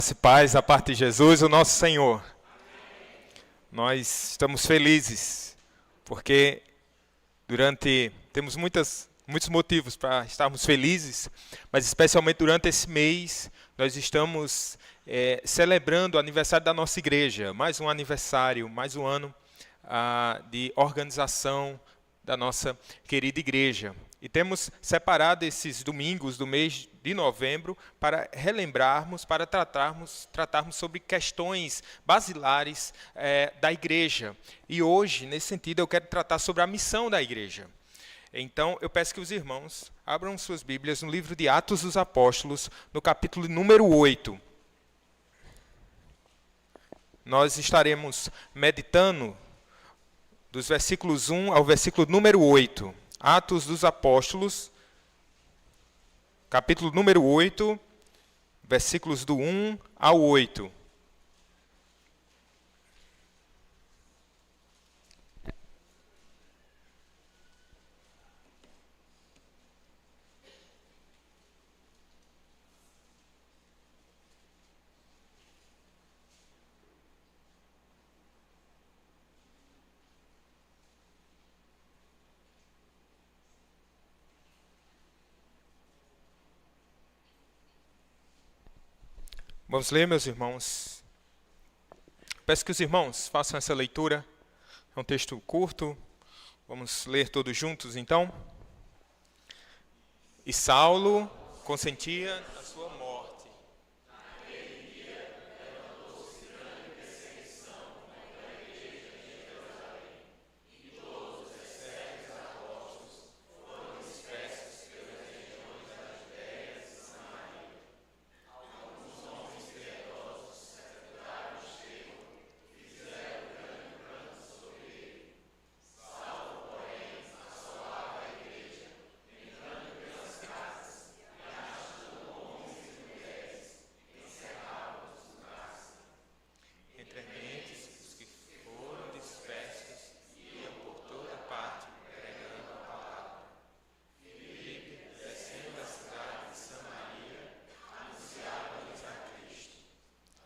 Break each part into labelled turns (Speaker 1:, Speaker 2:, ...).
Speaker 1: Graça e paz da parte de Jesus, o nosso Senhor. Nós estamos felizes, porque temos muitos motivos para estarmos felizes, mas especialmente durante esse mês, nós estamos celebrando o aniversário da nossa igreja, mais um aniversário, mais um ano de organização da nossa querida igreja. E temos separado esses domingos do mês de novembro para relembrarmos, para tratarmos sobre questões basilares da igreja. E hoje, nesse sentido, eu quero tratar sobre a missão da igreja. Então, eu peço que os irmãos abram suas Bíblias no livro de Atos dos Apóstolos, no capítulo número 8. Nós estaremos meditando dos versículos 1 ao versículo número 8. Atos dos Apóstolos, capítulo número 8, versículos do 1 ao 8. Vamos ler, meus irmãos. Peço que os irmãos façam essa leitura. É um texto curto. Vamos ler todos juntos, então. E Saulo consentia na sua morte. Naquele dia levantou-se grande perseguição contra a igreja de Jerusalém, e todos os excelsos apóstolos foram dispersos pelas regiões da Judéia e Samaria. Alguns homens piedosos sepultaram Estevão e fizeram grande pranto sobre ele. Saulo, porém, assolava a igreja, entrando pelas casas e arrastando homens e mulheres, encerrava-os no cárcere. Entre mentes, os que foram dispersos iam por toda parte pregando a palavra. Filipe, descendo da cidade de Samaria, anunciava-lhes a Cristo.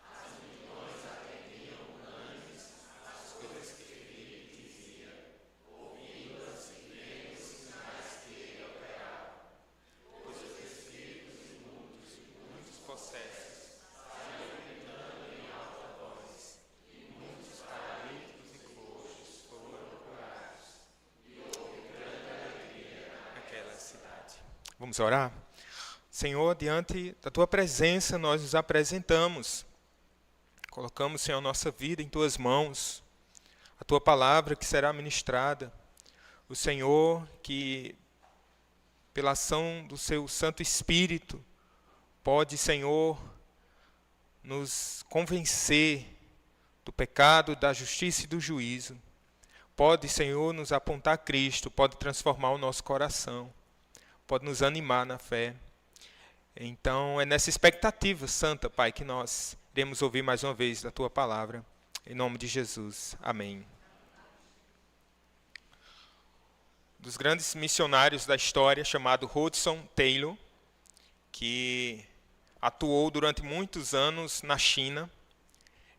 Speaker 1: As multidões atendiam unânimes às coisas que Filipe dizia, ouvindo-as e vendo os sinais que ele operava. Pois os espíritos imundos e muitos possessos saíam gritando em alta voz, e muitos paralíticos e coxos foram curados. E houve grande alegria naquela cidade. Vamos orar? Senhor, diante da Tua presença nós nos apresentamos. Colocamos, Senhor, a nossa vida em Tuas mãos. A Tua palavra que será ministrada. O Senhor que, pela ação do Seu Santo Espírito, pode, Senhor, nos convencer do pecado, da justiça e do juízo. Pode, Senhor, nos apontar a Cristo, pode transformar o nosso coração, pode nos animar na fé. Então, é nessa expectativa santa, Pai, que nós iremos ouvir mais uma vez da Tua palavra. Em nome de Jesus. Amém. Dos grandes missionários da história, chamado Hudson Taylor, que atuou durante muitos anos na China.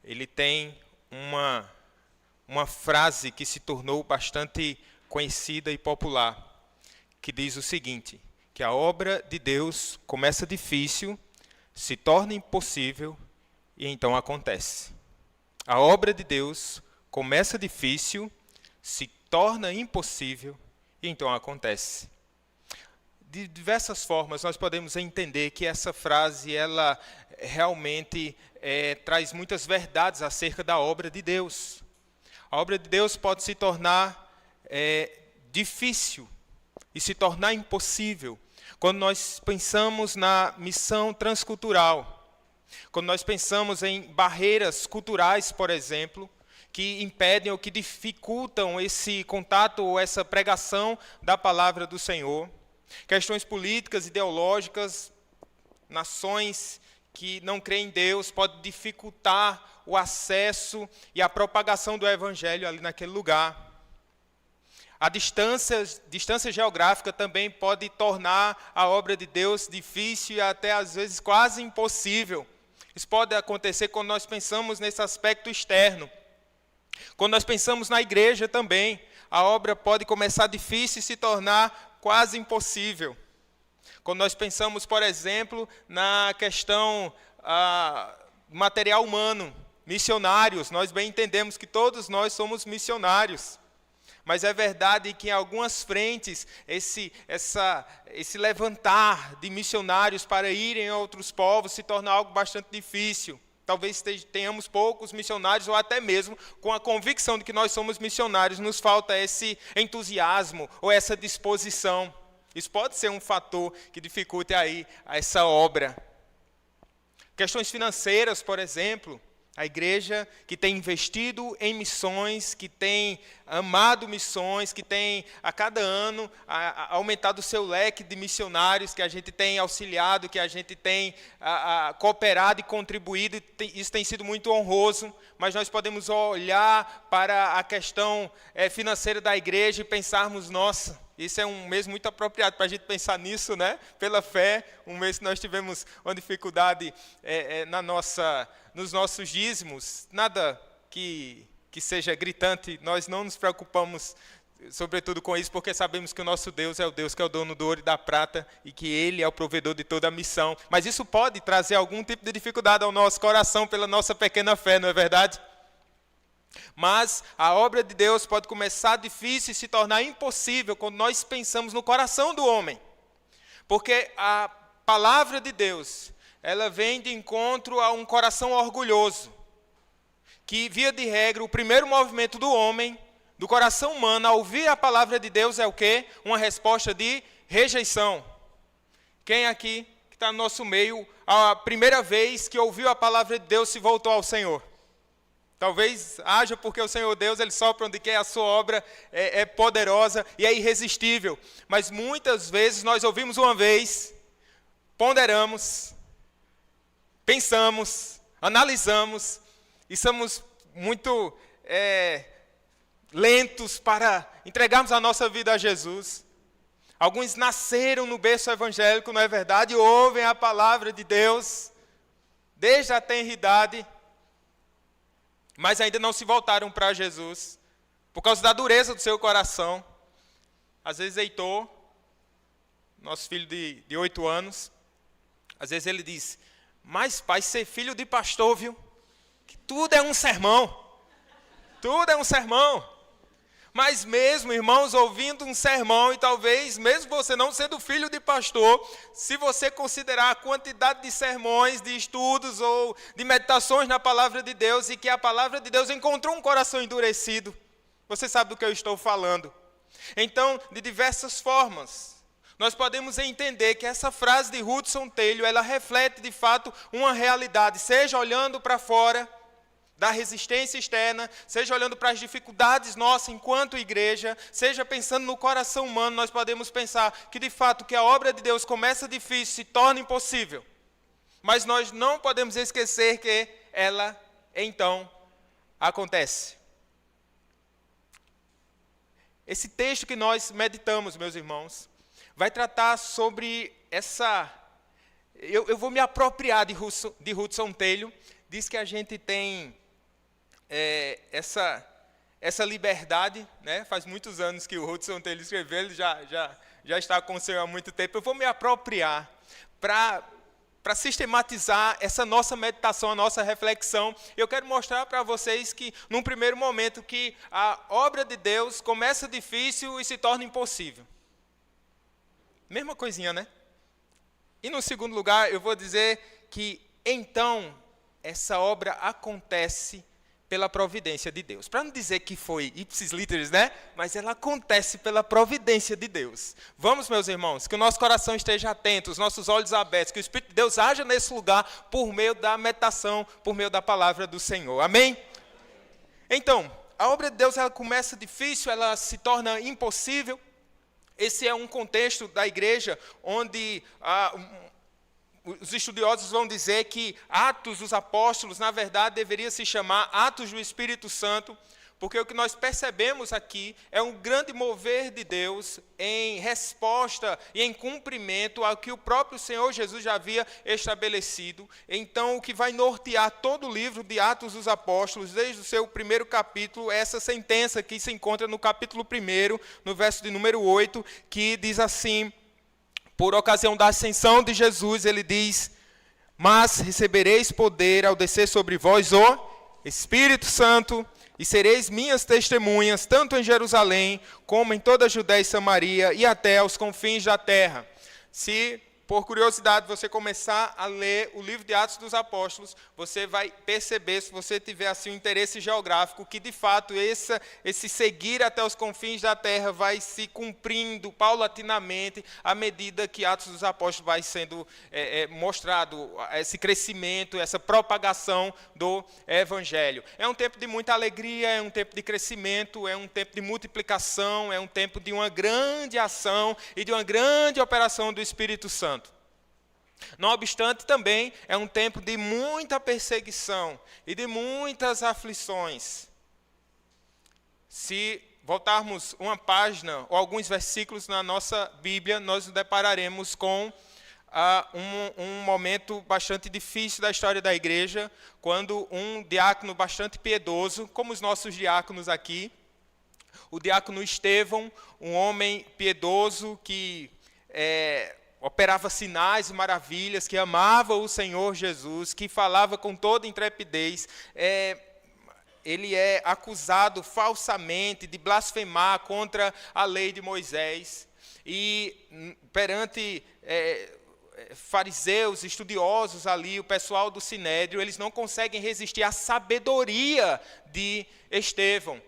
Speaker 1: Ele tem uma frase que se tornou bastante conhecida e popular, que diz o seguinte, que a obra de Deus começa difícil, se torna impossível e então acontece. A obra de Deus começa difícil, se torna impossível e então acontece. De diversas formas nós podemos entender que essa frase ela realmente traz muitas verdades acerca da obra de Deus. A obra de Deus pode se tornar difícil e se tornar impossível quando nós pensamos na missão transcultural, quando nós pensamos em barreiras culturais, por exemplo, que impedem ou que dificultam esse contato ou essa pregação da palavra do Senhor. Questões políticas, ideológicas, nações que não creem em Deus, podem dificultar o acesso e a propagação do Evangelho ali naquele lugar. A distância geográfica também pode tornar a obra de Deus difícil e até às vezes quase impossível, Isso pode acontecer quando nós pensamos nesse aspecto externo. Quando nós pensamos na igreja também, a obra pode começar difícil e se tornar quase impossível. Quando nós pensamos, por exemplo, na questão material humano, missionários, nós bem entendemos que todos nós somos missionários. Mas é verdade que em algumas frentes, esse levantar de missionários para irem a outros povos se torna algo bastante difícil. Talvez tenhamos poucos missionários, ou até mesmo com a convicção de que nós somos missionários, nos falta esse entusiasmo ou essa disposição. Isso pode ser um fator que dificulte aí essa obra. Questões financeiras, por exemplo. A igreja que tem investido em missões, que tem amado missões, que tem a cada ano aumentado o seu leque de missionários, que a gente tem auxiliado, que a gente tem cooperado e contribuído, isso tem sido muito honroso, mas nós podemos olhar para a questão financeira da igreja e pensarmos, nossa, isso é um mês muito apropriado para a gente pensar nisso, né? Pela fé, um mês que nós tivemos uma dificuldade nos nossos dízimos, nada que seja gritante, nós não nos preocupamos sobretudo com isso, porque sabemos que o nosso Deus é o Deus que é o dono do ouro e da prata, e que Ele é o provedor de toda a missão. Mas isso pode trazer algum tipo de dificuldade ao nosso coração pela nossa pequena fé, não é verdade? Mas a obra de Deus pode começar difícil e se tornar impossível quando nós pensamos no coração do homem. Porque a palavra de Deus, ela vem de encontro a um coração orgulhoso. Que, via de regra, o primeiro movimento do homem, do coração humano, ao ouvir a palavra de Deus é o quê? Uma resposta de rejeição. Quem aqui, que está no nosso meio, a primeira vez que ouviu a palavra de Deus se voltou ao Senhor? Talvez haja porque o Senhor Deus, Ele sopra onde quer, a sua obra é poderosa e é irresistível. Mas muitas vezes nós ouvimos uma vez, ponderamos, pensamos, analisamos e somos muito lentos para entregarmos a nossa vida a Jesus. Alguns nasceram no berço evangélico, não é verdade? Ouvem a palavra de Deus desde a tenridade, mas ainda não se voltaram para Jesus, por causa da dureza do seu coração. Às vezes Heitor, nosso filho de 8 anos, às vezes ele diz, mas pai, ser filho de pastor, viu? Que tudo é um sermão. Tudo é um sermão. Mas mesmo, irmãos, ouvindo um sermão, e talvez, mesmo você não sendo filho de pastor, se você considerar a quantidade de sermões, de estudos ou de meditações na palavra de Deus, e que a palavra de Deus encontrou um coração endurecido, você sabe do que eu estou falando. Então, de diversas formas, nós podemos entender que essa frase de Hudson Taylor, ela reflete de fato uma realidade, seja olhando para fora, da resistência externa, seja olhando para as dificuldades nossas enquanto igreja, seja pensando no coração humano, nós podemos pensar que de fato que a obra de Deus começa difícil, se torna impossível. Mas nós não podemos esquecer que ela, então, acontece. Esse texto que nós meditamos, meus irmãos, vai tratar sobre essa... Eu vou me apropriar de Hudson Taylor, diz que a gente tem... essa liberdade, né? Faz muitos anos que o Hudson Taylor escreveu, ele já está com o Senhor há muito tempo. Eu vou me apropriar para sistematizar essa nossa meditação, a nossa reflexão. Eu quero mostrar para vocês que, num primeiro momento, que a obra de Deus começa difícil e se torna impossível. Mesma coisinha, né? E no segundo lugar, eu vou dizer que, então, essa obra acontece pela providência de Deus. Para não dizer que foi ipsis literis, né? Mas ela acontece pela providência de Deus. Vamos, meus irmãos, que o nosso coração esteja atento, os nossos olhos abertos, que o Espírito de Deus haja nesse lugar por meio da meditação, por meio da palavra do Senhor. Amém? Então, a obra de Deus ela começa difícil, ela se torna impossível. Esse é um contexto da igreja onde os estudiosos vão dizer que Atos dos Apóstolos, na verdade, deveria se chamar Atos do Espírito Santo, Porque o que nós percebemos aqui é um grande mover de Deus em resposta e em cumprimento ao que o próprio Senhor Jesus já havia estabelecido. Então, o que vai nortear todo o livro de Atos dos Apóstolos, desde o seu primeiro capítulo, é essa sentença que se encontra no capítulo 1, no verso de número 8, que diz assim: por ocasião da ascensão de Jesus, ele diz: mas recebereis poder ao descer sobre vós o Espírito Santo, e sereis minhas testemunhas, tanto em Jerusalém, como em toda a Judéia e Samaria, e até aos confins da terra. Se, por curiosidade, você começar a ler o livro de Atos dos Apóstolos, você vai perceber, se você tiver assim um interesse geográfico, que de fato esse seguir até os confins da terra vai se cumprindo paulatinamente à medida que Atos dos Apóstolos vai sendo mostrado, esse crescimento, essa propagação do Evangelho. É um tempo de muita alegria, é um tempo de crescimento, é um tempo de multiplicação, é um tempo de uma grande ação e de uma grande operação do Espírito Santo. Não obstante, também é um tempo de muita perseguição e de muitas aflições. Se voltarmos uma página ou alguns versículos na nossa Bíblia, nós nos depararemos com um momento bastante difícil da história da igreja, quando um diácono bastante piedoso, como os nossos diáconos aqui, o diácono Estevão, um homem piedoso que operava sinais e maravilhas, que amava o Senhor Jesus, que falava com toda intrepidez, ele é acusado falsamente de blasfemar contra a lei de Moisés. E perante fariseus, estudiosos ali, o pessoal do Sinédrio, eles não conseguem resistir à sabedoria de Estevão.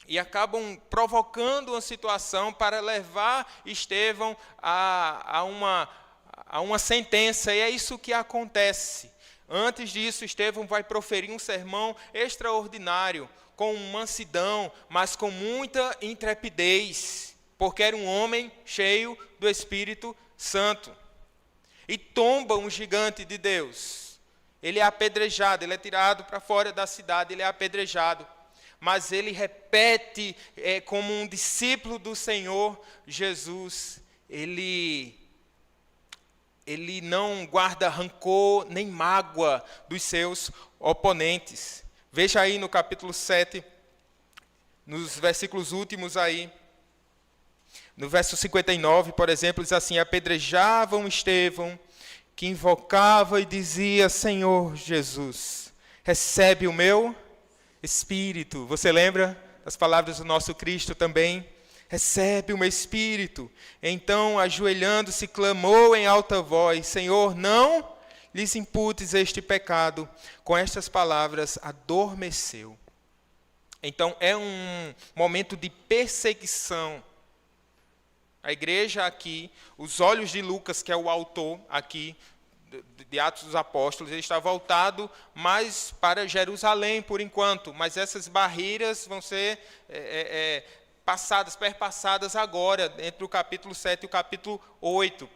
Speaker 1: E acabam provocando uma situação para levar Estevão a uma sentença. E é isso que acontece. Antes disso, Estevão vai proferir um sermão extraordinário, com mansidão, mas com muita intrepidez, porque era um homem cheio do Espírito Santo. E tomba um gigante de Deus. Ele é apedrejado, ele é tirado para fora da cidade, ele é apedrejado. Mas ele repete como um discípulo do Senhor Jesus. Ele não guarda rancor nem mágoa dos seus oponentes. Veja aí no capítulo 7, nos versículos últimos aí. No verso 59, por exemplo, diz assim: apedrejavam Estevão, que invocava e dizia: Senhor Jesus, recebe o meu Espírito. Você lembra das palavras do nosso Cristo também? Recebe o meu Espírito. Então, ajoelhando-se, clamou em alta voz: Senhor, não lhes imputes este pecado. Com estas palavras, adormeceu. Então, é um momento de perseguição. A igreja aqui, os olhos de Lucas, que é o autor aqui, de Atos dos Apóstolos, ele está voltado mais para Jerusalém por enquanto, mas essas barreiras vão ser perpassadas agora, entre o capítulo 7 e o capítulo 8.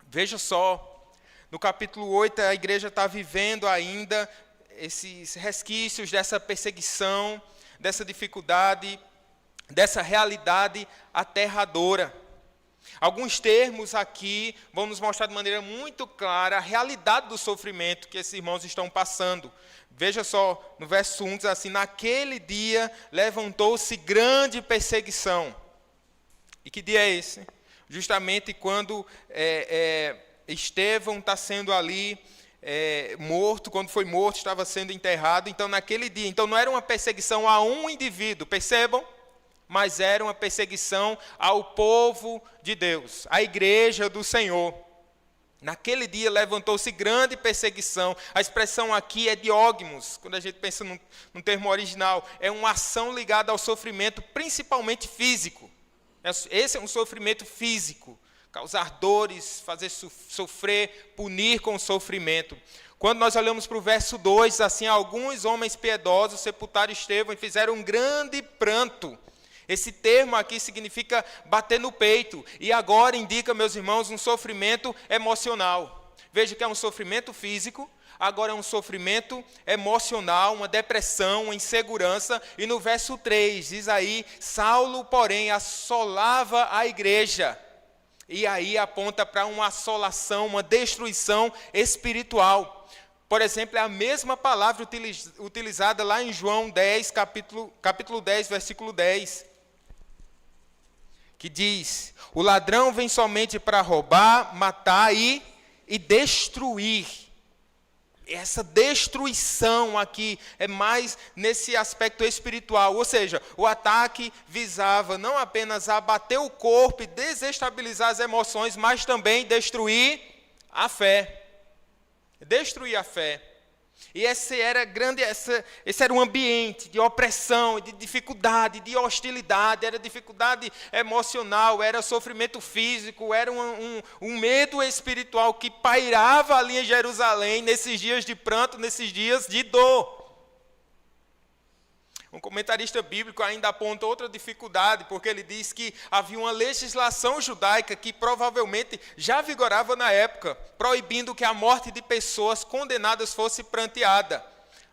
Speaker 1: Veja só, no capítulo 8 a igreja está vivendo ainda esses resquícios dessa perseguição, dessa dificuldade, dessa realidade aterradora. Alguns termos aqui vão nos mostrar de maneira muito clara a realidade do sofrimento que esses irmãos estão passando. Veja só, no verso 1 diz assim: naquele dia levantou-se grande perseguição. E que dia é esse? Justamente quando Estevão está sendo ali morto, quando foi morto, estava sendo enterrado. Então, naquele dia, então não era uma perseguição a um indivíduo, percebam? Mas era uma perseguição ao povo de Deus, à igreja do Senhor. Naquele dia levantou-se grande perseguição. A expressão aqui é diógmos, quando a gente pensa no termo original. É uma ação ligada ao sofrimento, principalmente físico. Esse é um sofrimento físico. Causar dores, fazer sofrer, punir com sofrimento. Quando nós olhamos para o verso 2, assim: alguns homens piedosos sepultaram Estevão e fizeram um grande pranto. Esse termo aqui significa bater no peito. E agora indica, meus irmãos, um sofrimento emocional. Veja que é um sofrimento físico, agora é um sofrimento emocional, uma depressão, uma insegurança. E no verso 3 diz aí, Saulo, porém, assolava a igreja. E aí aponta para uma assolação, uma destruição espiritual. Por exemplo, é a mesma palavra utilizada lá em João 10, capítulo 10, versículo 10. Que diz, o ladrão vem somente para roubar, matar e destruir. Essa destruição aqui é mais nesse aspecto espiritual, ou seja, o ataque visava não apenas abater o corpo e desestabilizar as emoções, mas também destruir a fé. Destruir a fé. E esse era um ambiente de opressão, de dificuldade, de hostilidade, era dificuldade emocional, era sofrimento físico, era um medo espiritual que pairava ali em Jerusalém, nesses dias de pranto, nesses dias de dor. Um comentarista bíblico ainda aponta outra dificuldade, porque ele diz que havia uma legislação judaica que provavelmente já vigorava na época, proibindo que a morte de pessoas condenadas fosse pranteada.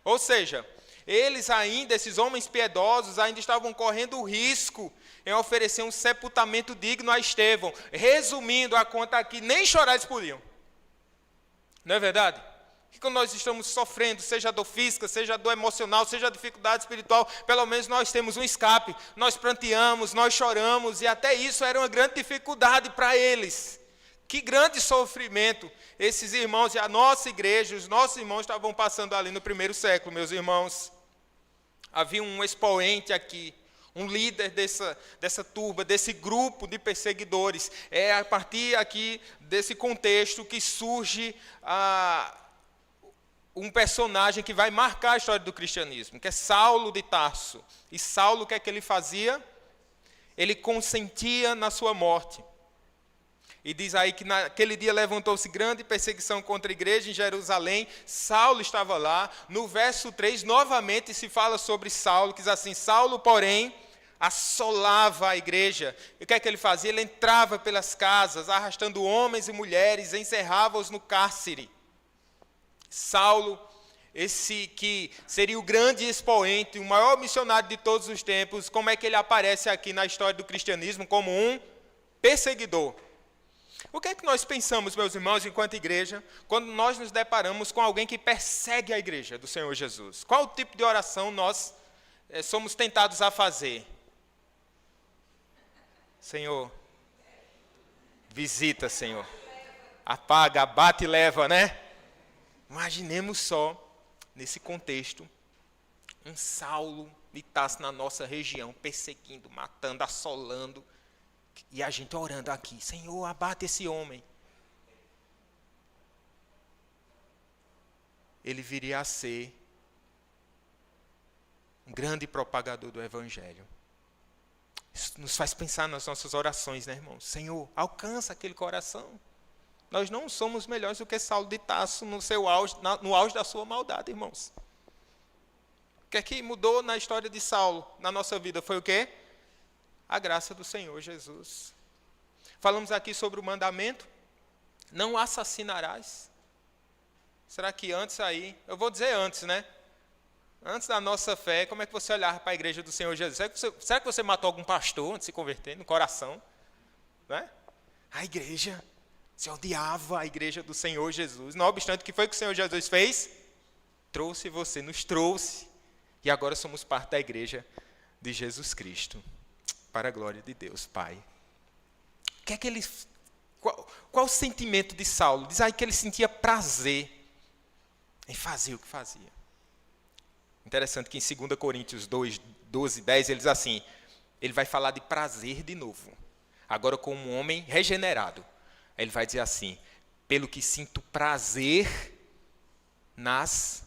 Speaker 1: Ou seja, eles ainda, esses homens piedosos, ainda estavam correndo o risco em oferecer um sepultamento digno a Estevão. Resumindo a conta aqui, nem chorar eles podiam. Não é verdade? Que quando nós estamos sofrendo, seja dor física, seja dor emocional, seja dificuldade espiritual, pelo menos nós temos um escape, nós pranteamos, nós choramos, e até isso era uma grande dificuldade para eles. Que grande sofrimento esses irmãos e a nossa igreja, os nossos irmãos estavam passando ali no primeiro século, meus irmãos. Havia um expoente aqui, um líder dessa turba, desse grupo de perseguidores. É a partir aqui desse contexto que surge um personagem que vai marcar a história do cristianismo, que é Saulo de Tarso. E Saulo, o que é que ele fazia? Ele consentia na sua morte. E diz aí que naquele dia levantou-se grande perseguição contra a igreja em Jerusalém. Saulo estava lá. No verso 3, novamente se fala sobre Saulo, que diz assim, Saulo, porém, assolava a igreja. E o que é que ele fazia? Ele entrava pelas casas, arrastando homens e mulheres, encerrava-os no cárcere. Saulo, esse que seria o grande expoente, o maior missionário de todos os tempos, como é que ele aparece aqui na história do cristianismo? Como um perseguidor. O que é que nós pensamos, meus irmãos, enquanto igreja, quando nós nos deparamos com alguém que persegue a igreja do Senhor Jesus? Qual o tipo de oração nós somos tentados a fazer? Senhor, visita, Senhor. Apaga, abate e leva, né? Imaginemos só, nesse contexto, um Saulo de Tarso na nossa região, perseguindo, matando, assolando, e a gente orando aqui, Senhor, abate esse homem. Ele viria a ser um grande propagador do Evangelho. Isso nos faz pensar nas nossas orações, né, irmãos? Senhor, alcança aquele coração. Nós não somos melhores do que Saulo de Tarso no auge da sua maldade, irmãos. O que é que mudou na história de Saulo, na nossa vida? Foi o quê? A graça do Senhor Jesus. Falamos aqui sobre o mandamento, não assassinarás. Será que antes aí, eu vou dizer antes, né? Antes da nossa fé, como é que você olhava para a igreja do Senhor Jesus? Será que você matou algum pastor antes de se converter, no coração? Não é? A igreja... Você odiava a igreja do Senhor Jesus. Não obstante, o que foi que o Senhor Jesus fez? Nos trouxe. E agora somos parte da igreja de Jesus Cristo. Para a glória de Deus, Pai. O que é que ele... Qual o sentimento de Saulo? Diz aí que ele sentia prazer em fazer o que fazia. Interessante que em 2 Coríntios 2, 12, 10, ele diz assim, ele vai falar de prazer de novo. Agora como um homem regenerado. Ele vai dizer assim, pelo que sinto prazer nas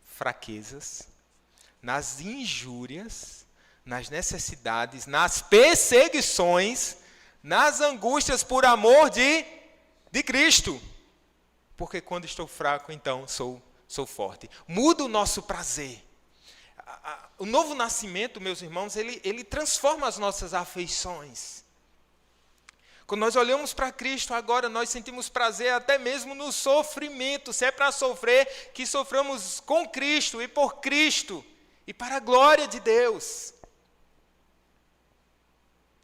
Speaker 1: fraquezas, nas injúrias, nas necessidades, nas perseguições, nas angústias por amor de Cristo. Porque quando estou fraco, então sou forte. Muda o nosso prazer. O novo nascimento, meus irmãos, ele transforma as nossas afeições. Quando nós olhamos para Cristo agora, nós sentimos prazer até mesmo no sofrimento. Se é para sofrer, que soframos com Cristo e por Cristo e para a glória de Deus.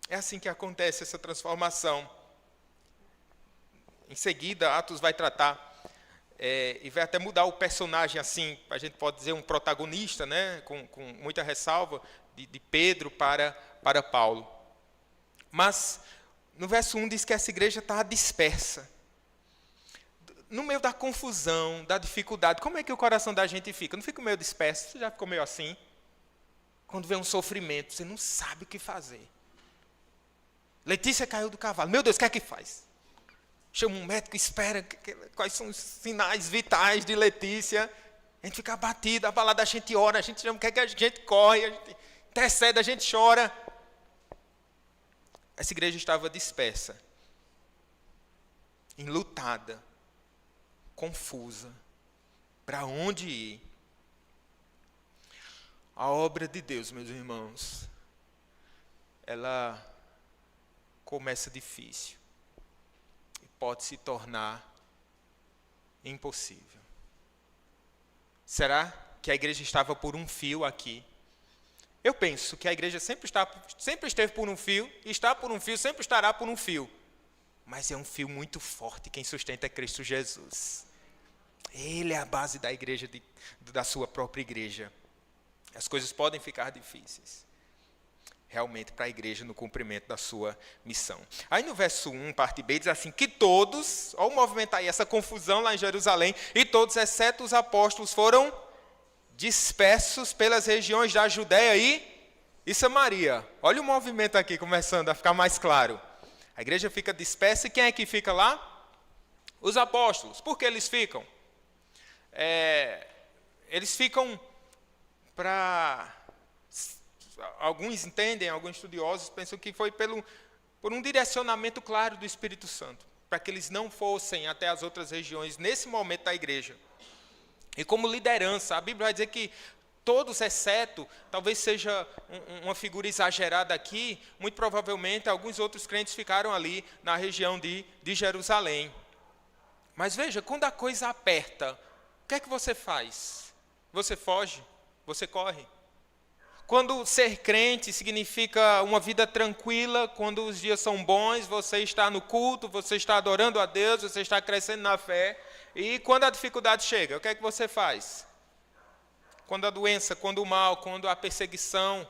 Speaker 1: É assim que acontece essa transformação. Em seguida, Atos vai tratar e vai até mudar o personagem assim, a gente pode dizer um protagonista, né, com muita ressalva, de Pedro para Paulo. Mas no verso 1 diz que essa igreja está dispersa. No meio da confusão, da dificuldade, como é que o coração da gente fica? Não fica meio disperso? Você já ficou meio assim? Quando vem um sofrimento, você não sabe o que fazer. Letícia caiu do cavalo. Meu Deus, o que é que faz? Chama um médico, espera quais são os sinais vitais de Letícia. A gente fica abatido, abalado, a gente ora, a gente chama, quer que a gente corre, a gente intercede, a gente chora. Essa igreja estava dispersa, enlutada, confusa. Para onde ir? A obra de Deus, meus irmãos, ela começa difícil e pode se tornar impossível. Será que a igreja estava por um fio aqui? Eu penso que a igreja sempre esteve por um fio, está por um fio, sempre estará por um fio. Mas é um fio muito forte, quem sustenta é Cristo Jesus. Ele é a base da igreja, da sua própria igreja. As coisas podem ficar difíceis, realmente, para a igreja no cumprimento da sua missão. Aí no verso 1, parte B, diz assim, que todos, olha o movimento aí, essa confusão lá em Jerusalém, e todos, exceto os apóstolos, foram dispersos pelas regiões da Judéia e Samaria. Olha o movimento aqui, começando a ficar mais claro. A igreja fica dispersa e quem é que fica lá? Os apóstolos. Por que eles ficam? Eles ficam para... Alguns entendem, alguns estudiosos pensam que foi por um direcionamento claro do Espírito Santo, para que eles não fossem até as outras regiões nesse momento da igreja. E como liderança, a Bíblia vai dizer que todos, exceto, talvez seja uma figura exagerada aqui, muito provavelmente alguns outros crentes ficaram ali na região de Jerusalém. Mas veja, quando a coisa aperta, o que é que você faz? Você foge? Você corre? Quando ser crente significa uma vida tranquila, quando os dias são bons, você está no culto, você está adorando a Deus, você está crescendo na fé. E quando a dificuldade chega, o que é que você faz? Quando a doença, quando o mal, quando a perseguição,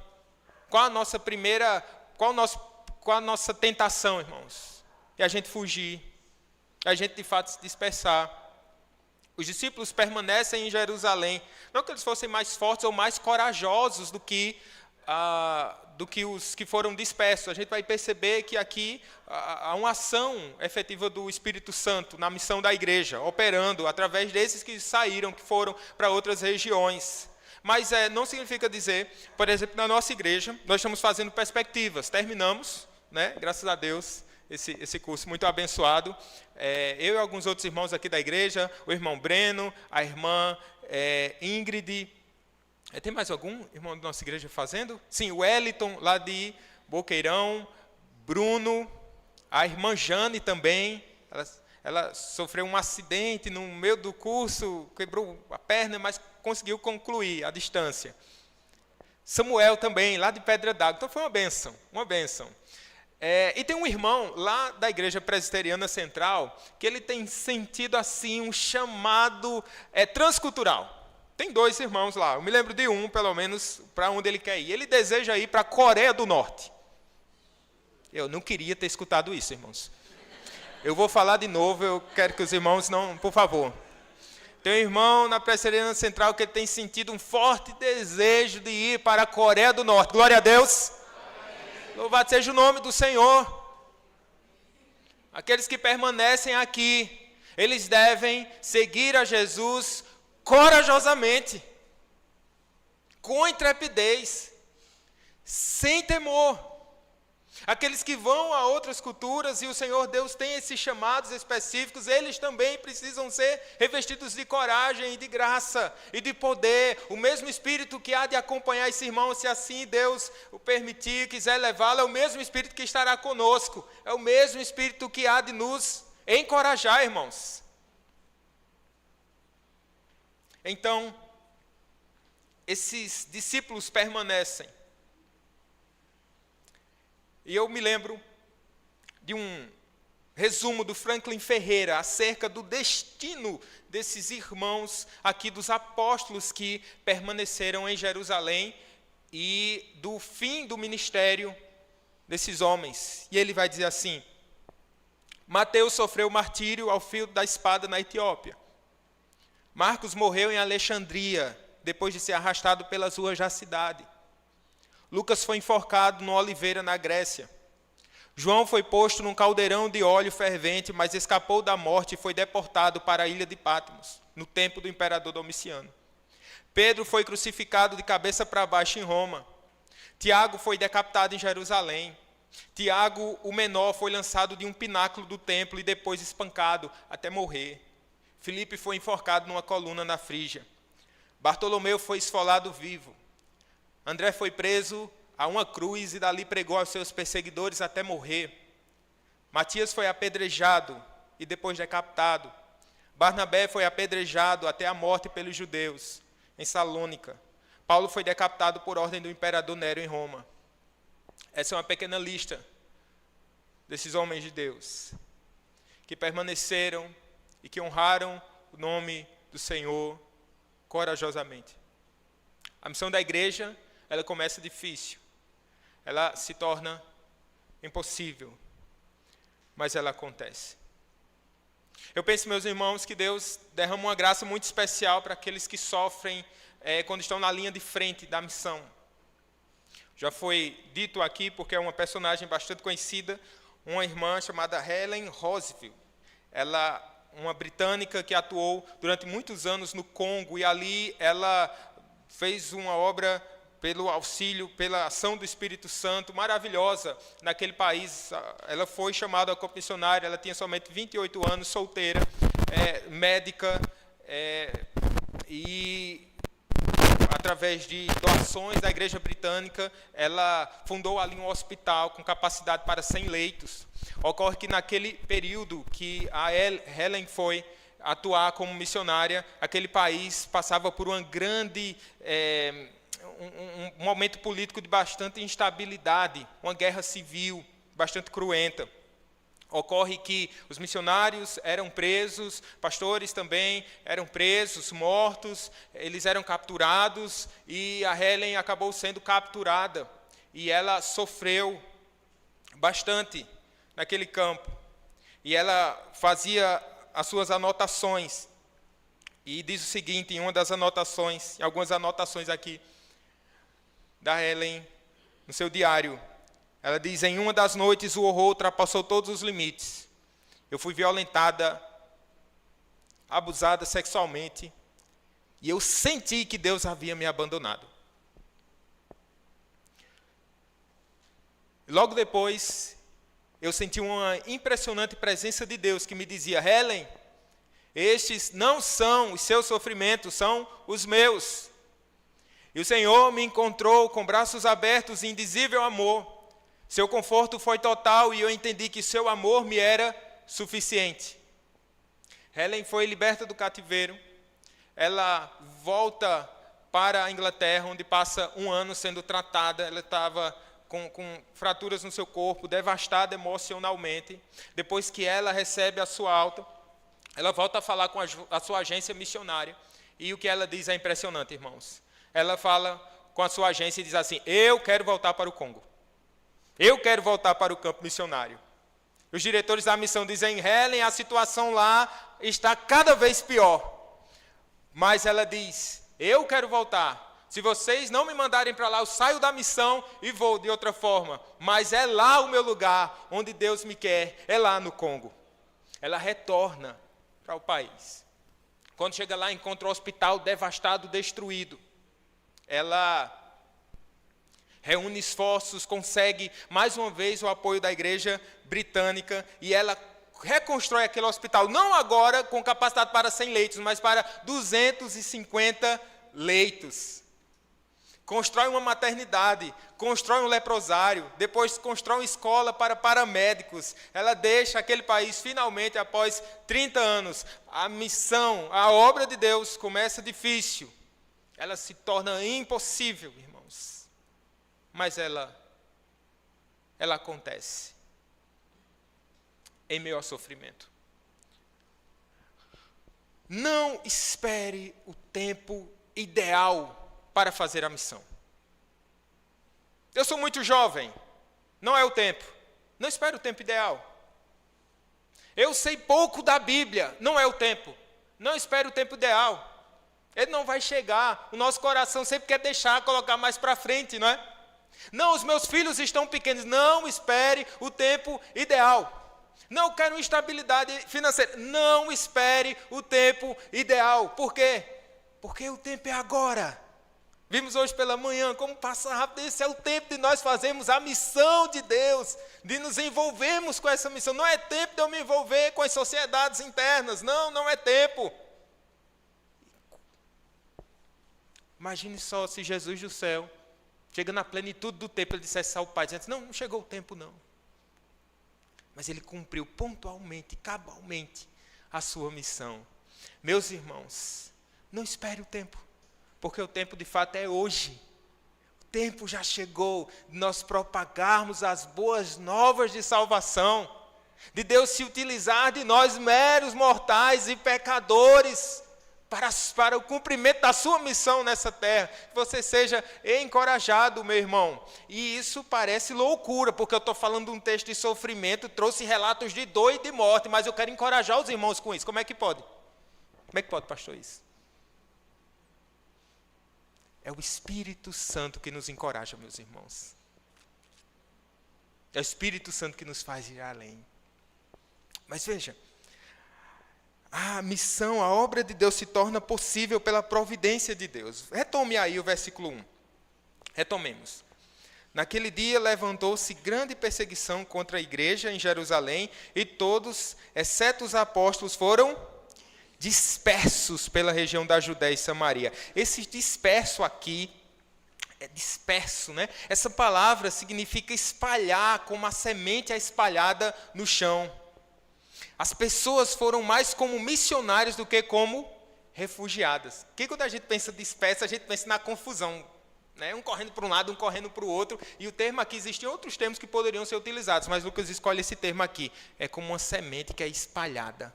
Speaker 1: qual a nossa tentação, irmãos? É a gente fugir, é a gente de fato se dispersar. Os discípulos permanecem em Jerusalém, não que eles fossem mais fortes ou mais corajosos do que os que foram dispersos. A gente vai perceber que aqui há uma ação efetiva do Espírito Santo na missão da igreja, operando através desses que saíram, que foram para outras regiões. Mas não significa dizer, por exemplo, na nossa igreja, nós estamos fazendo perspectivas. Terminamos, né, graças a Deus, esse curso muito abençoado. Eu e alguns outros irmãos aqui da igreja, o irmão Breno, a irmã Ingrid. Tem mais algum irmão da nossa igreja fazendo? Sim, o Wellington, lá de Boqueirão, Bruno, a irmã Jane também. Ela sofreu um acidente no meio do curso, quebrou a perna, mas conseguiu concluir à distância. Samuel também, lá de Pedra d'Água. Então foi uma bênção, uma bênção. E tem um irmão lá da Igreja Presbiteriana Central, que ele tem sentido assim um chamado transcultural. Tem 2 irmãos lá, eu me lembro de um, pelo menos, para onde ele quer ir. Ele deseja ir para a Coreia do Norte. Eu não queria ter escutado isso, irmãos. Eu vou falar de novo, eu quero que os irmãos não, por favor. Tem um irmão na Presbiteriana Central que ele tem sentido um forte desejo de ir para a Coreia do Norte. Glória a Deus. Amém. Louvado seja o nome do Senhor. Aqueles que permanecem aqui, eles devem seguir a Jesus corajosamente, com intrepidez, sem temor. Aqueles que vão a outras culturas e o Senhor Deus tem esses chamados específicos, eles também precisam ser revestidos de coragem e de graça e de poder. O mesmo Espírito que há de acompanhar esse irmão, se assim Deus o permitir, quiser levá-lo, é o mesmo Espírito que estará conosco. É o mesmo Espírito que há de nos encorajar, irmãos. Então, esses discípulos permanecem. E eu me lembro de um resumo do Franklin Ferreira acerca do destino desses irmãos aqui, dos apóstolos que permaneceram em Jerusalém e do fim do ministério desses homens. E ele vai dizer assim: Mateus sofreu martírio ao fio da espada na Etiópia. Marcos morreu em Alexandria, depois de ser arrastado pelas ruas da cidade. Lucas foi enforcado no Oliveira, na Grécia. João foi posto num caldeirão de óleo fervente, mas escapou da morte e foi deportado para a ilha de Patmos, no tempo do imperador Domiciano. Pedro foi crucificado de cabeça para baixo em Roma. Tiago foi decapitado em Jerusalém. Tiago, o menor, foi lançado de um pináculo do templo e depois espancado até morrer. Filipe foi enforcado numa coluna na Frígia. Bartolomeu foi esfolado vivo. André foi preso a uma cruz e dali pregou aos seus perseguidores até morrer. Matias foi apedrejado e depois decapitado. Barnabé foi apedrejado até a morte pelos judeus, em Salônica. Paulo foi decapitado por ordem do imperador Nero em Roma. Essa é uma pequena lista desses homens de Deus, que permaneceram e que honraram o nome do Senhor corajosamente. A missão da igreja, ela começa difícil, ela se torna impossível, mas ela acontece. Eu penso, meus irmãos, que Deus derrama uma graça muito especial para aqueles que sofrem quando estão na linha de frente da missão. Já foi dito aqui, porque é uma personagem bastante conhecida, uma irmã chamada Helen Roosevelt. Ela, uma britânica que atuou durante muitos anos no Congo, e ali ela fez uma obra pelo auxílio, pela ação do Espírito Santo, maravilhosa naquele país. Ela foi chamada a campo missionário, ela tinha somente 28 anos, solteira, médica, e através de doações da igreja britânica, ela fundou ali um hospital com capacidade para 100 leitos. Ocorre que naquele período que a Helen foi atuar como missionária, aquele país passava por uma grande um momento político de bastante instabilidade, uma guerra civil bastante cruenta. Ocorre que os missionários eram presos, pastores também eram presos, mortos, eles eram capturados, e a Helen acabou sendo capturada, e ela sofreu bastante naquele campo. E ela fazia as suas anotações, e diz o seguinte, em uma das anotações, em algumas anotações aqui, da Helen, no seu diário, ela diz: em uma das noites o horror ultrapassou todos os limites. Eu fui violentada, abusada sexualmente, e eu senti que Deus havia me abandonado. Logo depois, eu senti uma impressionante presença de Deus que me dizia: Helen, estes não são os seus sofrimentos, são os meus. E o Senhor me encontrou com braços abertos e indizível amor. Seu conforto foi total e eu entendi que seu amor me era suficiente. Helen foi liberta do cativeiro. Ela volta para a Inglaterra, onde passa um ano sendo tratada. Ela estava com fraturas no seu corpo, devastada emocionalmente. Depois que ela recebe a sua alta, ela volta a falar com a sua agência missionária. E o que ela diz é impressionante, irmãos. Ela fala com a sua agência e diz assim: eu quero voltar para o Congo. Eu quero voltar para o campo missionário. Os diretores da missão dizem: Helen, a situação lá está cada vez pior. Mas ela diz: eu quero voltar. Se vocês não me mandarem para lá, eu saio da missão e vou de outra forma. Mas é lá o meu lugar, onde Deus me quer, é lá no Congo. Ela retorna para o país. Quando chega lá, encontra o hospital devastado, destruído. reúne esforços, consegue mais uma vez o apoio da igreja britânica e ela reconstrói aquele hospital, não agora com capacidade para 100 leitos, mas para 250 leitos. Constrói uma maternidade, constrói um leprosário, depois constrói uma escola para paramédicos. Ela deixa aquele país finalmente, após 30 anos. A missão, a obra de Deus começa difícil. Ela se torna impossível, irmãos. Mas ela acontece em meio ao sofrimento. Não espere o tempo ideal para fazer a missão. Eu sou muito jovem, não é o tempo. Não espere o tempo ideal. Eu sei pouco da Bíblia, não é o tempo. Não espere o tempo ideal. Ele não vai chegar. O nosso coração sempre quer deixar, colocar mais para frente, não é? Não, os meus filhos estão pequenos. Não espere o tempo ideal. Não quero estabilidade financeira. Não espere o tempo ideal. Por quê? Porque o tempo é agora. Vimos hoje pela manhã como passa rápido. Esse é o tempo de nós fazermos a missão de Deus, de nos envolvermos com essa missão. Não é tempo de eu me envolver com as sociedades internas. Não, não é tempo. Imagine só se Jesus do céu, chega na plenitude do tempo, ele dissesse ao Pai, dizendo, não chegou o tempo não. Mas ele cumpriu pontualmente, cabalmente a sua missão. Meus irmãos, não espere o tempo, porque o tempo de fato é hoje. O tempo já chegou de nós propagarmos as boas novas de salvação, de Deus se utilizar de nós meros mortais e pecadores, para o cumprimento da sua missão nessa terra. Que você seja encorajado, meu irmão. E isso parece loucura, porque eu estou falando de um texto de sofrimento, trouxe relatos de dor e de morte, mas eu quero encorajar os irmãos com isso. Como é que pode? Como é que pode, pastor, isso? É o Espírito Santo que nos encoraja, meus irmãos. É o Espírito Santo que nos faz ir além. Mas veja, a missão, a obra de Deus se torna possível pela providência de Deus. Retome aí o versículo 1. Retomemos. Naquele dia levantou-se grande perseguição contra a igreja em Jerusalém, e todos, exceto os apóstolos, foram dispersos pela região da Judéia e Samaria. Esse disperso aqui, é disperso, né? Essa palavra significa espalhar, como a semente é espalhada no chão. As pessoas foram mais como missionários do que como refugiadas. Porque quando a gente pensa disperso, a gente pensa na confusão, né? Um correndo para um lado, um correndo para o outro. E o termo aqui, existem outros termos que poderiam ser utilizados, mas Lucas escolhe esse termo aqui. É como uma semente que é espalhada.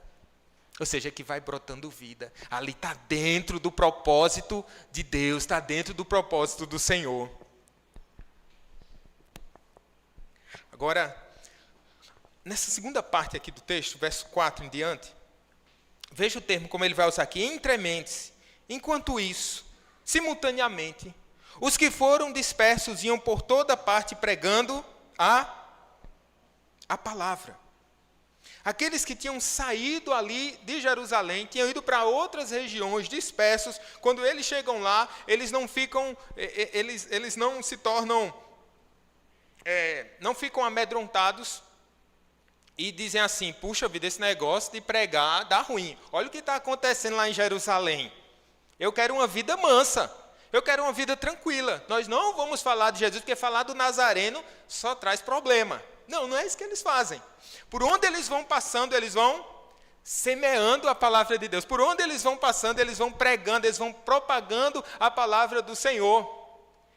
Speaker 1: Ou seja, que vai brotando vida. Ali está dentro do propósito de Deus, está dentro do propósito do Senhor. Agora, nessa segunda parte aqui do texto, verso 4 em diante, veja o termo como ele vai usar aqui, entrementes. Enquanto isso, simultaneamente, os que foram dispersos iam por toda parte pregando a palavra. Aqueles que tinham saído ali de Jerusalém, tinham ido para outras regiões dispersos, quando eles chegam lá, eles não ficam, eles não se tornam, não ficam amedrontados, e dizem assim, puxa vida, esse negócio de pregar dá ruim. Olha o que está acontecendo lá em Jerusalém. Eu quero uma vida mansa. Eu quero uma vida tranquila. Nós não vamos falar de Jesus, porque falar do Nazareno só traz problema. Não, não é isso que eles fazem. Por onde eles vão passando, eles vão semeando a palavra de Deus. Por onde eles vão passando, eles vão pregando, eles vão propagando a palavra do Senhor.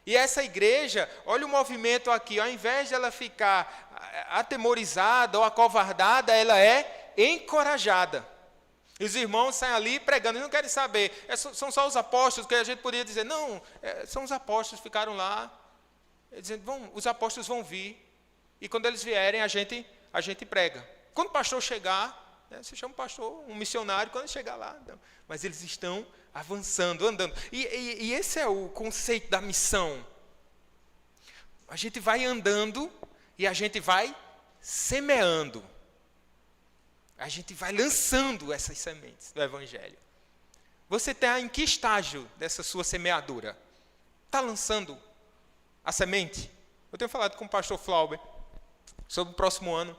Speaker 1: E essa igreja, olha o movimento aqui, ao invés de ela ficar atemorizada ou acovardada, ela é encorajada. E os irmãos saem ali pregando, e não querem saber, são só os apóstolos, que a gente poderia dizer, não, são os apóstolos, ficaram lá, dizendo, os apóstolos vão vir, e quando eles vierem, a gente prega. Quando o pastor chegar, você chama o pastor, um missionário, quando ele chegar lá, não. Mas eles estão avançando, andando. E esse é o conceito da missão. A gente vai andando e a gente vai semeando. A gente vai lançando essas sementes do Evangelho. Você está em que estágio dessa sua semeadura? Está lançando a semente? Eu tenho falado com o pastor Flauber sobre o próximo ano.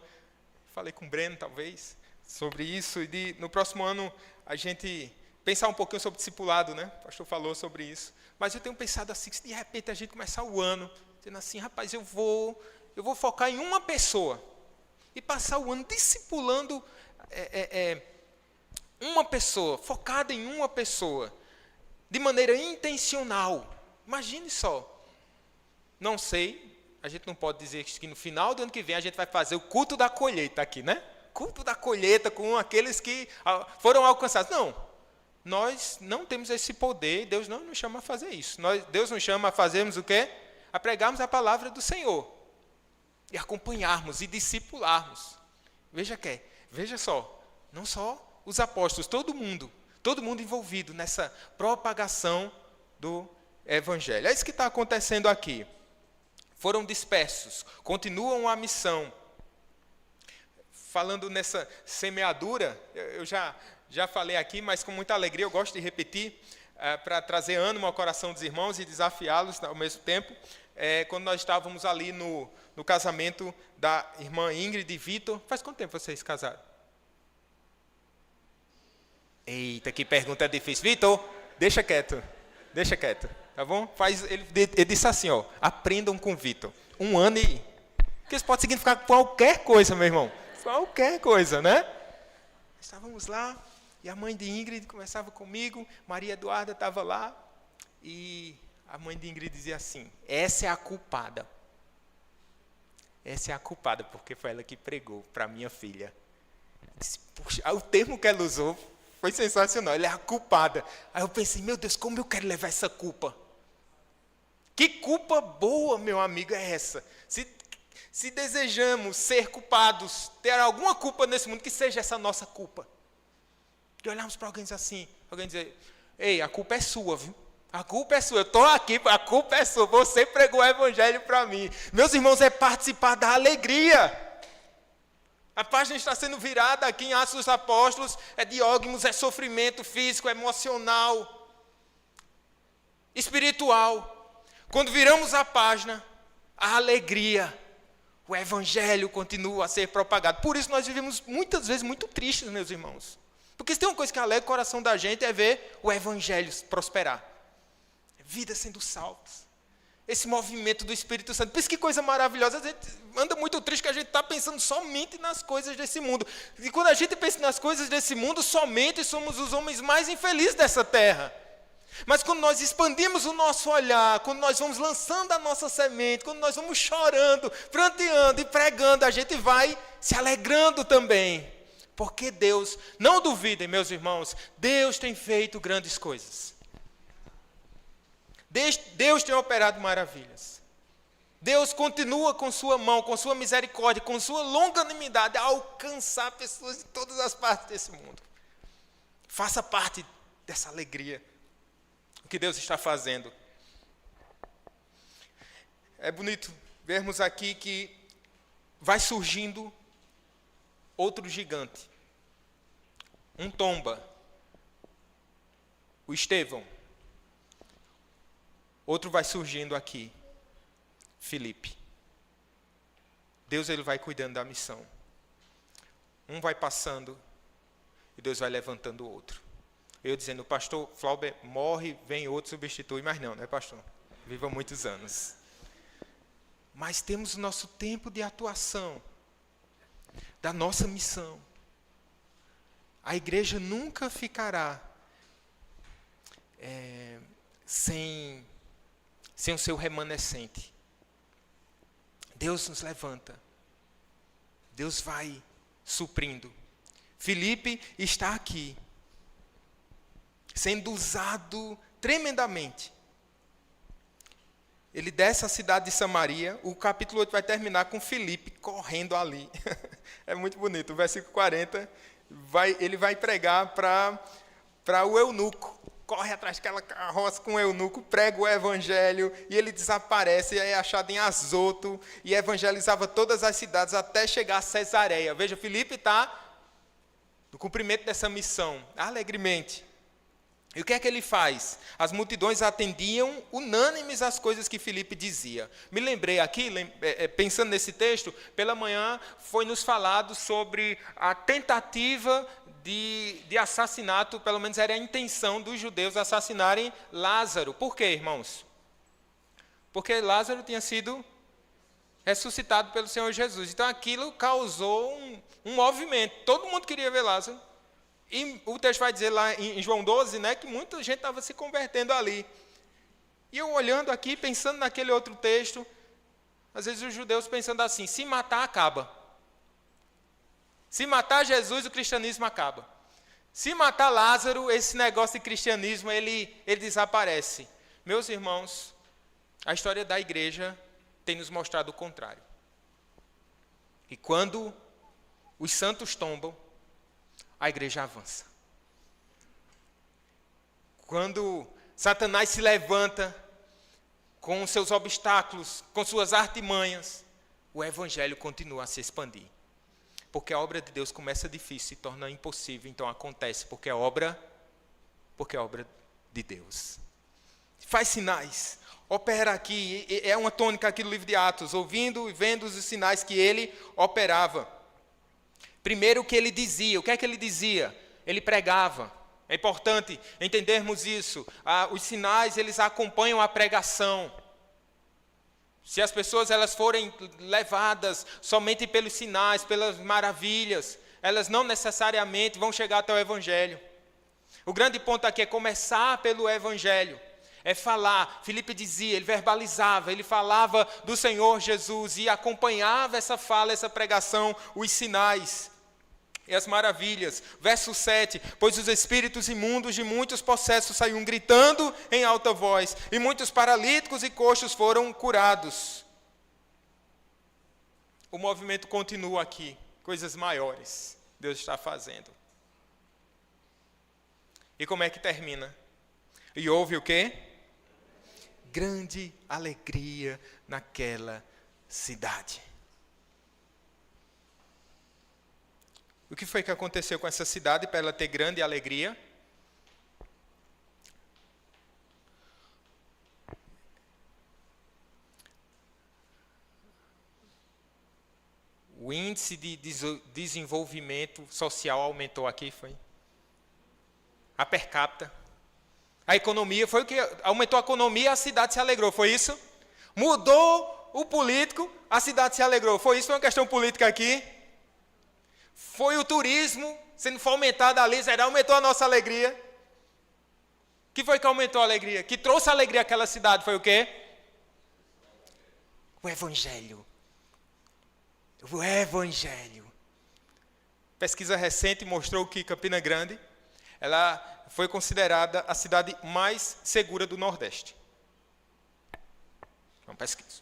Speaker 1: Falei com o Breno, talvez, sobre isso. E no próximo ano, a gente pensar um pouquinho sobre discipulado, né? O pastor falou sobre isso. Mas eu tenho pensado assim, se de repente a gente começar o ano, dizendo assim, rapaz, eu vou focar em uma pessoa. E passar o ano discipulando uma pessoa, focada em uma pessoa, de maneira intencional. Imagine só. Não sei, a gente não pode dizer que no final do ano que vem a gente vai fazer o culto da colheita aqui, né? Culto da colheita com aqueles que foram alcançados. Não, nós não temos esse poder, Deus não nos chama a fazer isso. Deus nos chama a fazermos o quê? A pregarmos a palavra do Senhor. E acompanharmos e discipularmos. Veja só, não só os apóstolos, todo mundo envolvido nessa propagação do Evangelho. É isso que está acontecendo aqui. Foram dispersos, continuam a missão. Falando nessa semeadura, eu já falei aqui, mas com muita alegria, eu gosto de repetir, para trazer ânimo ao coração dos irmãos e desafiá-los ao mesmo tempo. Quando nós estávamos ali no casamento da irmã Ingrid e Vitor. Faz quanto tempo vocês casaram? Eita, que pergunta difícil. Vitor, deixa quieto, tá bom? Ele disse assim, ó, aprendam com Vitor. 1 ano e... Porque isso pode significar qualquer coisa, meu irmão. Qualquer coisa, né? Estávamos lá, e a mãe de Ingrid conversava comigo, Maria Eduarda estava lá, e a mãe de Ingrid dizia assim, essa é a culpada. Essa é a culpada, porque foi ela que pregou para minha filha. Disse, puxa, o termo que ela usou foi sensacional, ela é a culpada. Aí eu pensei, meu Deus, como eu quero levar essa culpa? Que culpa boa, meu amigo, é essa? Se desejamos ser culpados, ter alguma culpa nesse mundo, que seja essa nossa culpa. E olharmos para alguém e dizer assim, alguém dizer, ei, a culpa é sua, viu? A culpa é sua, eu estou aqui, a culpa é sua, você pregou o Evangelho para mim. Meus irmãos, é participar da alegria. A página está sendo virada aqui em Atos dos Apóstolos, é diógmos, é sofrimento físico, emocional, espiritual. Quando viramos a página, a alegria, o Evangelho continua a ser propagado. Por isso nós vivemos muitas vezes muito tristes, meus irmãos. Porque se tem uma coisa que alegra o coração da gente é ver o Evangelho prosperar. Vidas sendo salvas. Esse movimento do Espírito Santo. Por isso que coisa maravilhosa. A gente anda muito triste que a gente está pensando somente nas coisas desse mundo. E quando a gente pensa nas coisas desse mundo, somente somos os homens mais infelizes dessa terra. Mas quando nós expandimos o nosso olhar, quando nós vamos lançando a nossa semente, quando nós vamos chorando, pranteando e pregando, a gente vai se alegrando também. Porque Deus, não duvidem, meus irmãos, Deus tem feito grandes coisas. Deus tem operado maravilhas. Deus continua com sua mão, com sua misericórdia, com sua longanimidade a alcançar pessoas de todas as partes desse mundo. Faça parte dessa alegria. O que Deus está fazendo. É bonito vermos aqui que vai surgindo outro gigante. Um tomba. O Estevão. Outro vai surgindo aqui. Filipe. Deus ele vai cuidando da missão. Um vai passando e Deus vai levantando o outro. Eu dizendo, o pastor Flauber morre, vem outro, substitui, mas não, né, pastor? Viva muitos anos. Mas temos o nosso tempo de atuação, da nossa missão. A igreja nunca ficará sem o seu remanescente. Deus nos levanta. Deus vai suprindo. Filipe está aqui, sendo usado tremendamente. Ele desce a cidade de Samaria, o capítulo 8 vai terminar com Filipe correndo ali. É muito bonito, o versículo 40, ele vai pregar para o eunuco. Corre atrás daquela carroça com o eunuco, prega o evangelho, e ele desaparece, e é achado em Azoto, e evangelizava todas as cidades até chegar a Cesareia. Veja, Filipe está no cumprimento dessa missão, alegremente. E o que é que ele faz? As multidões atendiam unânimes às coisas que Filipe dizia. Me lembrei aqui, pensando nesse texto, pela manhã foi nos falado sobre a tentativa de assassinato, pelo menos era a intenção dos judeus assassinarem Lázaro. Por quê, irmãos? Porque Lázaro tinha sido ressuscitado pelo Senhor Jesus. Então aquilo causou um movimento. Todo mundo queria ver Lázaro. E o texto vai dizer lá em João 12, né, que muita gente estava se convertendo ali. E eu olhando aqui, pensando naquele outro texto, às vezes os judeus pensando assim, se matar, acaba. Se matar Jesus, o cristianismo acaba. Se matar Lázaro, esse negócio de cristianismo, ele desaparece. Meus irmãos, a história da igreja tem nos mostrado o contrário. E quando os santos tombam, a igreja avança. Quando Satanás se levanta com seus obstáculos, com suas artimanhas, o evangelho continua a se expandir. Porque a obra de Deus começa difícil, se torna impossível, então acontece, porque é obra de Deus. Faz sinais, opera aqui, é uma tônica aqui do livro de Atos, ouvindo e vendo os sinais que ele operava. Primeiro o que ele dizia, o que é que ele dizia? Ele pregava. É importante entendermos isso. Os sinais, eles acompanham a pregação. Se as pessoas elas forem levadas somente pelos sinais, pelas maravilhas, elas não necessariamente vão chegar até o evangelho. O grande ponto aqui é começar pelo evangelho. É falar, Filipe dizia, ele verbalizava, ele falava do Senhor Jesus e acompanhava essa fala, essa pregação, os sinais e as maravilhas. Verso 7, pois os espíritos imundos de muitos possessos saíam gritando em alta voz, e muitos paralíticos e coxos foram curados. O movimento continua aqui, coisas maiores Deus está fazendo. E como é que termina? E houve o quê? Grande alegria naquela cidade. O que foi que aconteceu com essa cidade para ela ter grande alegria? O índice de desenvolvimento social aumentou aqui, foi? A per capita. A economia, foi o que aumentou a economia, a cidade se alegrou, foi isso? Mudou o político, a cidade se alegrou, foi isso? Foi uma questão política aqui? Foi o turismo sendo fomentado ali, será? Aumentou a nossa alegria. O que foi que aumentou a alegria? Que trouxe alegria àquela cidade, foi o quê? O Evangelho. O Evangelho. Pesquisa recente mostrou que Campina Grande, ela foi considerada a cidade mais segura do Nordeste. Uma pesquisa.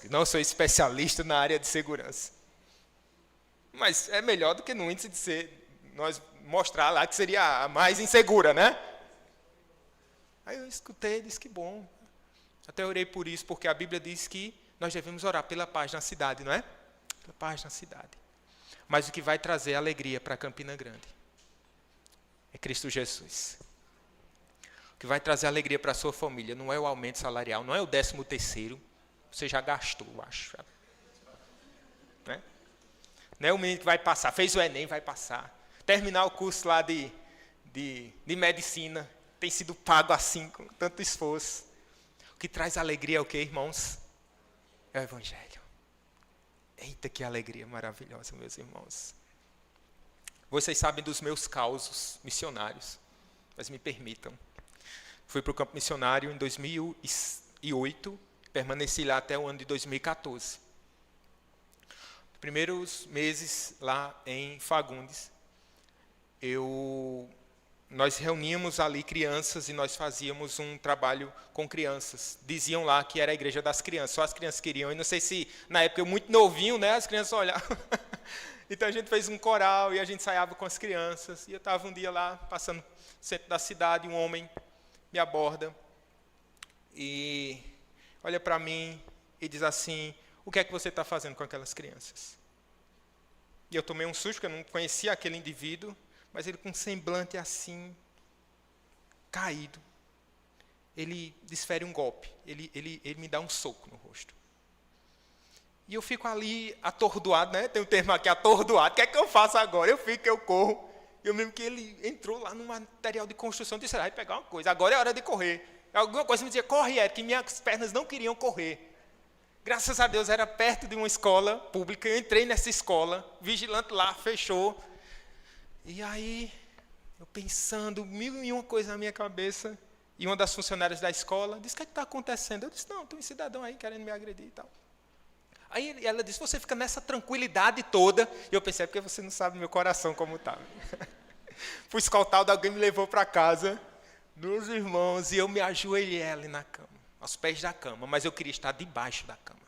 Speaker 1: Não sou especialista na área de segurança. Mas é melhor do que no índice de nós mostrar lá que seria a mais insegura, né? Aí eu escutei e disse que bom. Até orei por isso, porque a Bíblia diz que nós devemos orar pela paz na cidade, não é? Pela paz na cidade. Mas o que vai trazer alegria para Campina Grande é Cristo Jesus. O que vai trazer alegria para a sua família não é o aumento salarial, não é o 13º, você já gastou, eu acho. Né? Não é o menino que vai passar, fez o Enem, vai passar. Terminar o curso lá de medicina, tem sido pago assim, com tanto esforço. O que traz alegria é o quê, irmãos? É o Evangelho. Eita, que alegria maravilhosa, meus irmãos. Vocês sabem dos meus causos missionários, mas me permitam. Fui para o campo missionário em 2008, permaneci lá até o ano de 2014. Primeiros meses lá em Fagundes, nós reuníamos ali crianças e nós fazíamos um trabalho com crianças. Diziam lá que era a igreja das crianças, só as crianças queriam. E não sei se, na época, eu muito novinho, né, as crianças olhavam. Então a gente fez um coral e a gente ensaiava com as crianças. E eu estava um dia lá, passando no centro da cidade, um homem me aborda e olha para mim e diz assim: o que é que você está fazendo com aquelas crianças? E eu tomei um susto, porque eu não conhecia aquele indivíduo, mas ele com um semblante assim, caído, ele desfere um golpe, ele me dá um soco no rosto. E eu fico ali atordoado, né? Tem um termo aqui, atordoado. O que é que eu faço agora? Eu corro. Eu mesmo que ele entrou lá no material de construção, disse, vai pegar uma coisa, agora é hora de correr. Alguma coisa me dizia, corre, Eric, que minhas pernas não queriam correr. Graças a Deus, era perto de uma escola pública, eu entrei nessa escola, vigilante lá, fechou. E aí, eu pensando, mil e uma coisa na minha cabeça, e uma das funcionárias da escola disse, o que está acontecendo? Eu disse, não, tem um cidadão aí querendo me agredir e tal. Aí ela disse, você fica nessa tranquilidade toda. E eu pensei, é porque você não sabe meu coração como está. Fui escoltado, alguém me levou para casa, meus irmãos, e eu me ajoelhei ali na cama, aos pés da cama, mas eu queria estar debaixo da cama.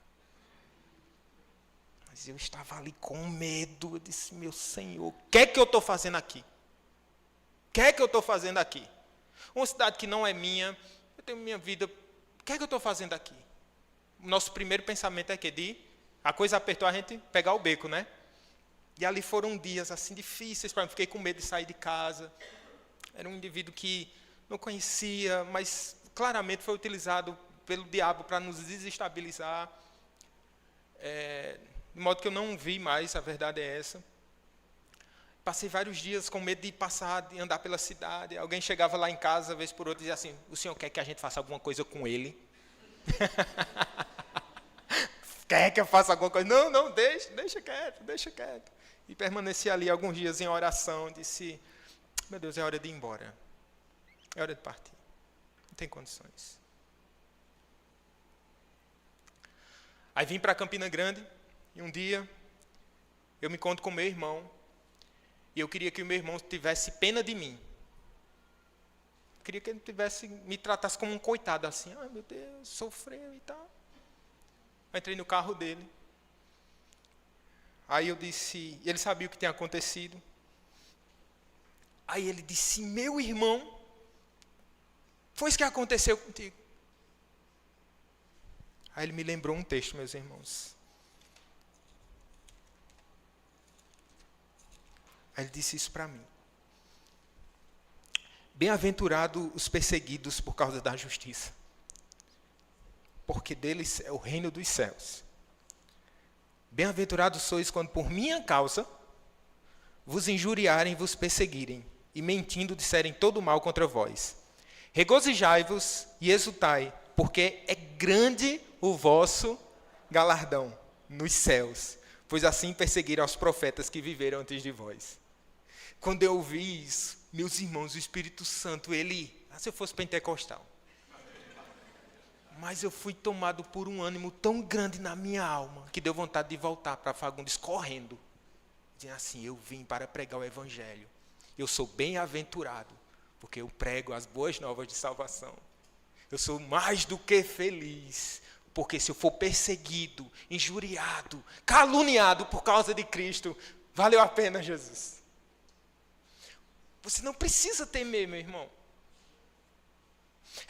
Speaker 1: Mas eu estava ali com medo, eu disse, meu Senhor, o que é que eu estou fazendo aqui? O que é que eu estou fazendo aqui? Uma cidade que não é minha, eu tenho minha vida, o que é que eu estou fazendo aqui? O nosso primeiro pensamento é que a coisa apertou a gente pegar o beco, né? E ali foram dias assim difíceis para mim, fiquei com medo de sair de casa. Era um indivíduo que não conhecia, mas claramente foi utilizado pelo diabo para nos desestabilizar. De modo que eu não vi mais, a verdade é essa. Passei vários dias com medo de andar pela cidade. Alguém chegava lá em casa, vez por outra, e dizia assim, o senhor quer que a gente faça alguma coisa com ele? Quer que eu faça alguma coisa? Não, deixa quieto. E permaneci ali alguns dias em oração, disse, meu Deus, é hora de ir embora. É hora de partir. Não tem condições. Aí vim para Campina Grande, e um dia eu me encontro com meu irmão, e eu queria que o meu irmão tivesse pena de mim. Eu queria que ele me tratasse como um coitado, assim, ai meu Deus, sofreu e tal. Eu entrei no carro dele. Aí eu disse, ele sabia o que tinha acontecido. Aí ele disse, meu irmão, foi isso que aconteceu contigo. Aí ele me lembrou um texto, meus irmãos. Aí ele disse isso para mim. Bem-aventurados os perseguidos por causa da justiça, porque deles é o reino dos céus. Bem-aventurados sois quando por minha causa vos injuriarem e vos perseguirem, e mentindo disserem todo mal contra vós. Regozijai-vos e exultai, porque é grande o vosso galardão nos céus, pois assim perseguiram os profetas que viveram antes de vós. Quando eu ouvi isso, meus irmãos, o Espírito Santo, se eu fosse pentecostal, mas eu fui tomado por um ânimo tão grande na minha alma, que deu vontade de voltar para Fagundes correndo. Dizendo assim, eu vim para pregar o Evangelho. Eu sou bem-aventurado, porque eu prego as boas novas de salvação. Eu sou mais do que feliz, porque se eu for perseguido, injuriado, caluniado por causa de Cristo, valeu a pena, Jesus. Você não precisa temer, meu irmão.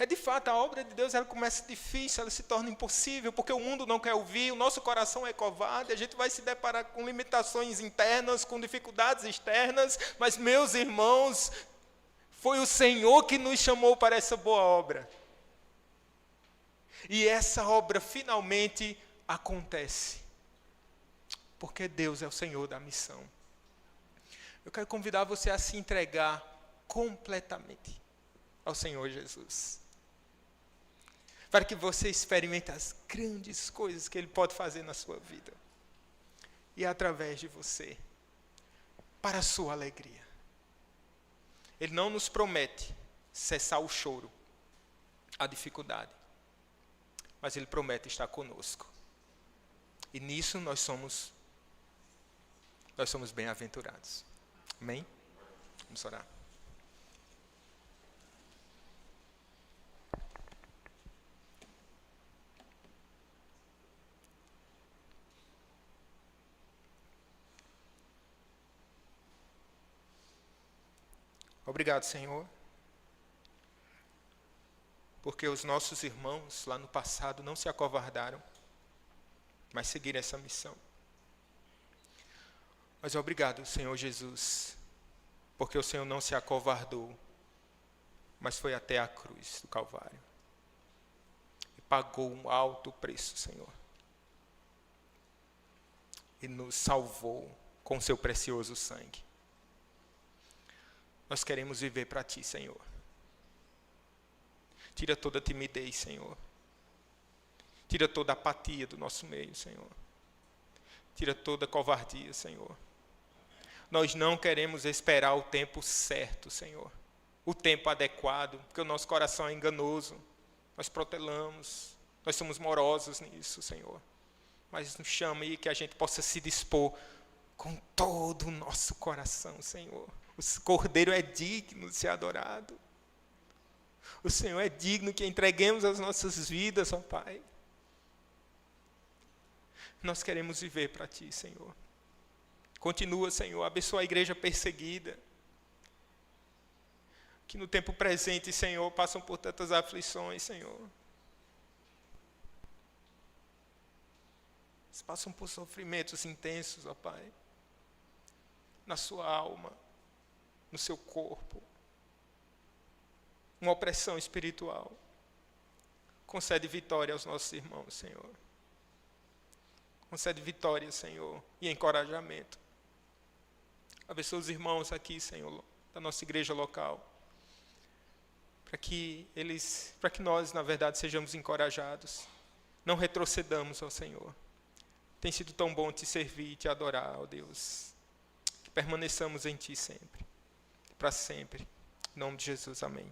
Speaker 1: De fato, a obra de Deus ela começa difícil, ela se torna impossível, porque o mundo não quer ouvir, o nosso coração é covarde, a gente vai se deparar com limitações internas, com dificuldades externas, mas, meus irmãos, foi o Senhor que nos chamou para essa boa obra. E essa obra finalmente acontece, porque Deus é o Senhor da missão. Eu quero convidar você a se entregar completamente ao Senhor Jesus, para que você experimente as grandes coisas que Ele pode fazer na sua vida, e através de você, para a sua alegria. Ele não nos promete cessar o choro, a dificuldade, mas Ele promete estar conosco, e nisso nós somos bem-aventurados. Amém? Vamos orar. Obrigado, Senhor, porque os nossos irmãos lá no passado não se acovardaram, mas seguiram essa missão. Mas obrigado, Senhor Jesus, porque o Senhor não se acovardou mas foi até a cruz do Calvário. E pagou um alto preço, Senhor. E nos salvou com seu precioso sangue. Nós queremos viver para Ti, Senhor. Tira toda a timidez, Senhor. Tira toda a apatia do nosso meio, Senhor. Tira toda a covardia, Senhor. Nós não queremos esperar o tempo certo, Senhor. O tempo adequado, porque o nosso coração é enganoso. Nós protelamos, nós somos morosos nisso, Senhor. Mas nos chama aí que a gente possa se dispor com todo o nosso coração, Senhor. O Cordeiro é digno de ser adorado. O Senhor é digno que entreguemos as nossas vidas, ó Pai. Nós queremos viver para Ti, Senhor. Continua, Senhor, abençoa a igreja perseguida, que no tempo presente, Senhor, passam por tantas aflições, Senhor. Eles passam por sofrimentos intensos, ó Pai, na sua alma, no seu corpo, uma opressão espiritual. Concede vitória aos nossos irmãos, Senhor. Concede vitória, Senhor, e encorajamento. Abençoa os irmãos aqui, Senhor, da nossa igreja local, para que nós, na verdade, sejamos encorajados. Não retrocedamos, ó Senhor. Tem sido tão bom Te servir e Te adorar, ó Deus. Que permaneçamos em Ti sempre, para sempre. Em nome de Jesus, amém.